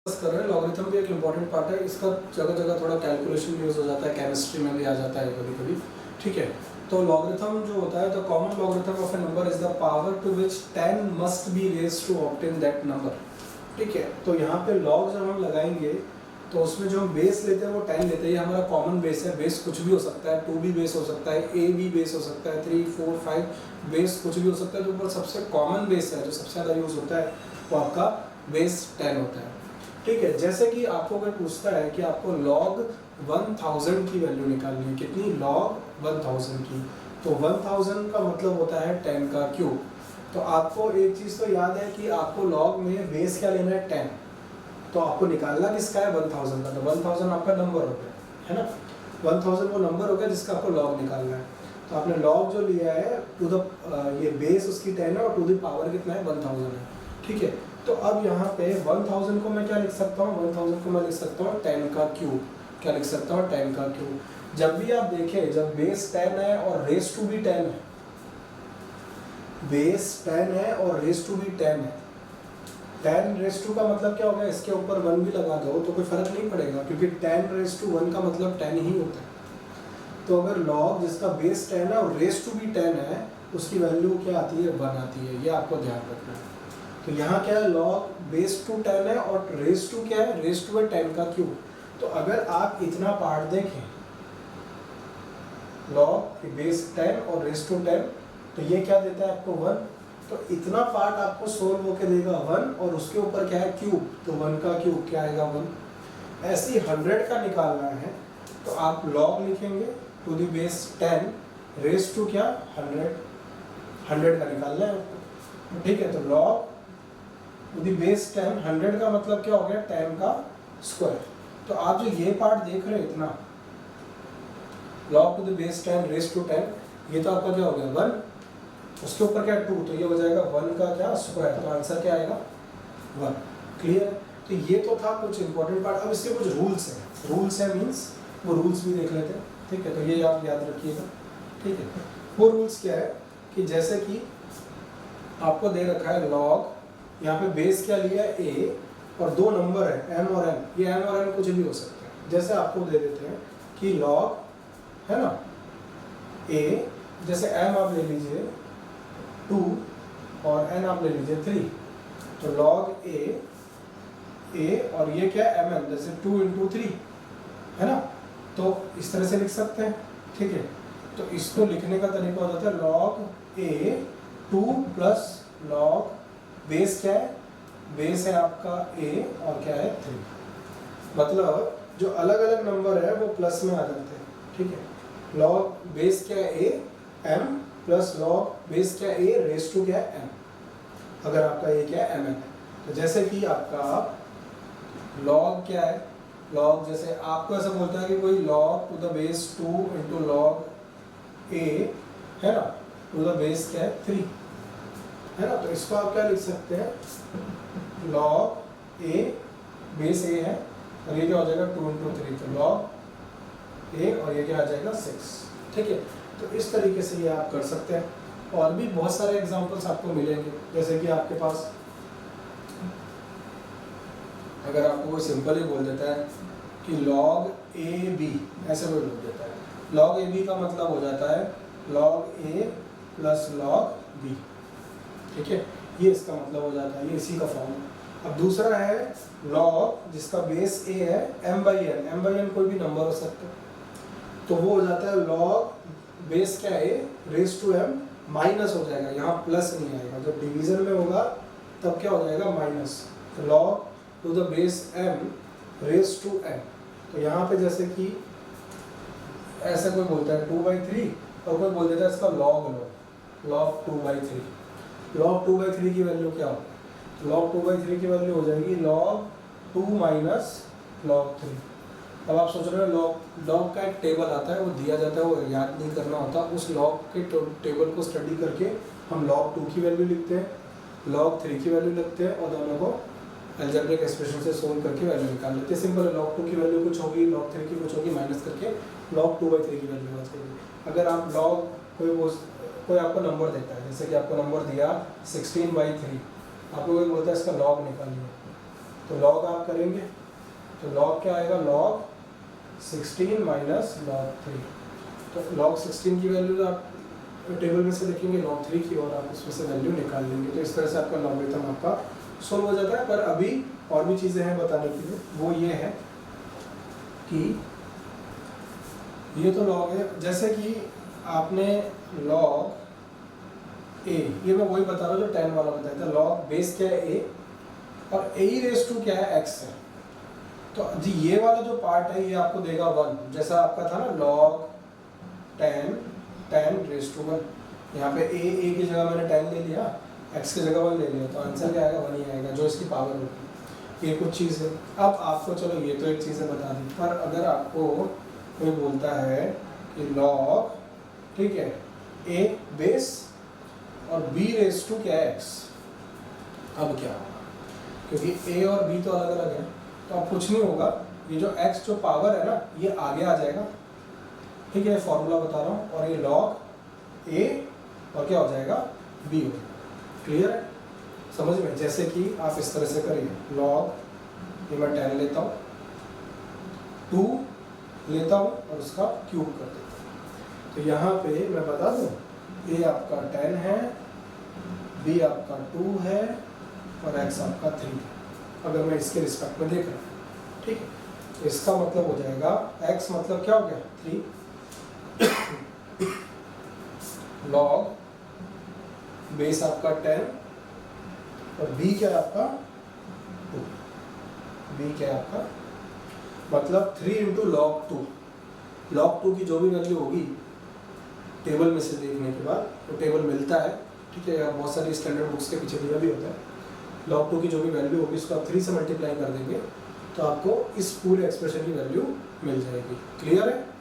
कर रहे हैं। लॉगरिथम भी एक इम्पॉर्टेंट पार्ट है। इसका जगह जगह थोड़ा कैलकुलेशन यूज हो जाता है, केमिस्ट्री में भी आ जाता है कभी कभी। ठीक है, तो लॉगरिथम जो होता है, the common logarithm of a number is the power to which 10 must be raised to obtain that number. ठीक है, तो यहाँ पे लॉग जब हम लगाएंगे तो उसमें जो हम बेस लेते हैं वो 10 लेते हैं। ये हमारा कॉमन बेस है। बेस कुछ भी हो सकता है, 2 भी बेस हो सकता है, a भी बेस हो सकता है, 3 4 5 बेस कुछ भी हो सकता है। जो ऊपर सबसे कॉमन बेस है, जो सबसे ज़्यादा यूज होता है, वो आपका बेस 10 होता है। ठीक है, जैसे कि आपको कोई पूछता है कि आपको log 1000 की वैल्यू निकालनी है, कितनी? log 1000 की। तो 1000 का मतलब होता है 10 का क्यूब। तो आपको एक चीज़ तो याद है कि आपको log में बेस क्या लेना है? 10। तो आपको निकालना किसका है? 1000 का। तो 1000 आपका नंबर हो गया, है ना। 1000 वो नंबर हो गया जिसका आपको log निकालना है। तो आपने log जो लिया है टू द ये बेस उसकी 10 है और टू द पावर कितना है? 1000 है। ठीक है, तो अब यहाँ पे 1000 को मैं क्या लिख सकता हूँ? 1000 को मैं लिख सकता हूँ 10 का क्यूब। क्या लिख सकता हूँ? 10 का क्यूब। जब भी आप देखें, जब बेस 10 है और रेस टू भी 10 है, बेस 10 है और रेस टू भी 10 है, 10 रेस टू का मतलब क्या होगा? इसके ऊपर 1 भी लगा दो तो कोई फर्क नहीं पड़ेगा, क्योंकि 10 रेस टू 1 का मतलब 10 ही होता है। तो अगर log जिसका बेस 10 है और रेस टू भी 10 है, उसकी वैल्यू क्या आती है? 1 आती है। ये आपको ध्यान रखना है। तो यहाँ क्या है? log बेस टू 10 है और रेस टू क्या है? रेस टू है 10 का क्यूब। तो अगर आप इतना पार्ट देखें, log बेस 10 और रेस टू 10, तो ये क्या देता है आपको? 1। तो इतना पार्ट आपको सोल्व होकर देगा 1, और उसके ऊपर क्या है? क्यूब। तो 1 का क्यूब क्या आएगा? 1। ऐसे ही 100 का निकालना है तो आप log लिखेंगे to the base 10 raise to क्या? 100 का निकालना है आपको। ठीक है, तो log टू द बेस 10, 100 का मतलब क्या हो गया? 10 का स्क्वायर। तो आप जो ये पार्ट देख रहे हैं इतना, log to the base 10 raise to 10, ये तो आपका क्या हो गया? 1। उसके ऊपर क्या? 2, तो ये हो जाएगा 1 का क्या? स्क्वायर। तो आंसर क्या आएगा? 1। क्लियर है? तो ये तो था कुछ इंपॉर्टेंट पार्ट। अब इसके कुछ रूल्स हैं। रूल्स है मीन्स वो रूल्स भी देख लेते हैं। ठीक है, तो ये आप याद रखिएगा। ठीक है, वो रूल्स क्या है कि जैसे कि आपको दे रखा है log, यहाँ पे बेस क्या लिया है? a, और 2 नंबर है m और n। ये m और n कुछ भी हो सकते हैं। जैसे आपको दे देते हैं कि log, है ना, a, जैसे m आप ले लीजिए 2 और n आप ले लीजिए 3। तो log a और ये क्या है? mn, जैसे 2 × 3, है ना। तो इस तरह से लिख सकते हैं। ठीक है, तो इसको लिखने का तरीका हो जाता है log a 2 plus log base क्या है? बेस है आपका a और क्या है? 3। मतलब जो अलग अलग नंबर है वो प्लस में आ जाते हैं। ठीक है, log बेस क्या है? a m plus log base क्या है? a रेस टू क्या है? m। अगर आपका ये क्या है? mn है। तो जैसे कि आपका log क्या है? log, जैसे आपको ऐसा बोलता है कि कोई log to the base 2 × log a, है ना, टू द बेस क्या है? 3, है ना। तो इसको आप क्या लिख सकते हैं? log a, बेस a है, और ये क्या हो जाएगा? 2 × 3, तो log a, और ये क्या आ जाएगा? 6। ठीक है, तो इस तरीके से ये आप कर सकते हैं। और भी बहुत सारे एग्जांपल्स आपको मिलेंगे। जैसे कि आपके पास अगर आपको कोई सिंपल ही बोल देता है कि log a b, ऐसे कोई बोल देता है, log a b का मतलब हो जाता है log a plus log b। ठीक है, ये इसका मतलब हो जाता है, ये इसी का फॉर्म है। अब दूसरा है log जिसका बेस a है m/n। m/n कोई भी नंबर हो सकता है, तो वो हो जाता है log बेस क्या है? रेस टू m माइनस हो जाएगा, यहाँ प्लस नहीं आएगा। जब डिवीजन में होगा तब क्या हो जाएगा? माइनस। तो log to the base m raise to n। तो यहाँ पे जैसे कि ऐसा कोई बोलता है 2/3 और कोई बोल देता है इसका log 2/3। log 2/3 की वैल्यू क्या हो? log 2/3 की वैल्यू हो जाएगी log 2 माइनस log 3। अब आप सोच रहे हो log का एक टेबल आता है, वो दिया जाता है, वो याद नहीं करना होता। उस log के टेबल को स्टडी करके हम log 2 की वैल्यू लिखते हैं, log 3 की वैल्यू लिखते हैं, और दोनों को अलजेब्रिक एक्सप्रेशन से सोल्व करके वैल्यू निकाल लेते हैं। सिंपल है, log 2 की वैल्यू कुछ होगी, log 3 की कुछ होगी, माइनस करके log 2/3 की वैल्यू आ जाएगी। अगर आप log कोई आपको नंबर देता है, जैसे कि आपको नंबर दिया 16/3, आपको कोई बोलता है इसका log निकालिए, तो लॉग आप करेंगे तो लॉग क्या आएगा, लॉग 16 माइनस लॉग 3। तो लॉग 16 की वैल्यू आप टेबल में से देखेंगे लॉग 3 की, और आप उसमें से वैल्यू निकाल लेंगे। तो इस तरह से आपका लॉगरिथम आपका सोल्व हो जाता है। पर अभी और भी चीज़ें हैं बताने के लिए, वो ये है कि ये तो लॉग है, जैसे कि आपने लॉग ए, ये मैं वही बता रहा हूँ जो 10 वाला बताया था। लॉग बेस क्या है ए, और ए रेस टू क्या है एक्स है। तो जी ये वाला जो पार्ट है ये आपको देगा 1, जैसा आपका था ना लॉग 10 रेस टू 1। यहाँ पे ए की जगह मैंने 10 ले लिया, एक्स की जगह 1 ले लिया, तो आंसर क्या आएगा, 1 ही आएगा, जो इसकी पावर होगी। ये कुछ चीज़ है। अब आपको चलो ये तो एक चीज़ बता दी, पर अगर आपको कोई बोलता है कि लॉग, ठीक है, ए बेस और बी रेस टू क्या है एक्स, अब क्या होगा, क्योंकि ए और बी तो अलग अलग है। तो अब कुछ नहीं होगा, ये जो एक्स जो पावर है ना ये आगे आ जाएगा, ठीक है, फॉर्मूला बता रहा हूँ, और ये लॉग ए और क्या हो जाएगा, बी हो जाएगा। क्लियर है, समझ में? जैसे कि आप इस तरह से करिए, लॉग ये मैं 10 लेता हूँ, 2 लेता हूँ और उसका क्यूब कर देता हूँ। तो यहाँ पे मैं बता दूँ, ए आपका 10 है, बी आपका 2 है और एक्स आपका 3 है, अगर मैं इसके रिस्पेक्ट में देख रहा हूँ, ठीक है। तो इसका मतलब हो जाएगा एक्स मतलब क्या हो गया 3, लॉग बेस आपका 10 और बी क्या है आपका 2, बी क्या है आपका मतलब 3 इंटू लॉग 2। लॉग 2 की जो भी वैल्यू होगी टेबल में से देखने के बाद, तो टेबल मिलता है, ठीक है, बहुत सारी स्टैंडर्ड बुक्स के पीछे दिया भी होता है। लॉग 2 की जो भी वैल्यू होगी उसको आप 3 से मल्टीप्लाई कर देंगे तो आपको इस पूरे एक्सप्रेशन की वैल्यू मिल जाएगी। क्लियर है?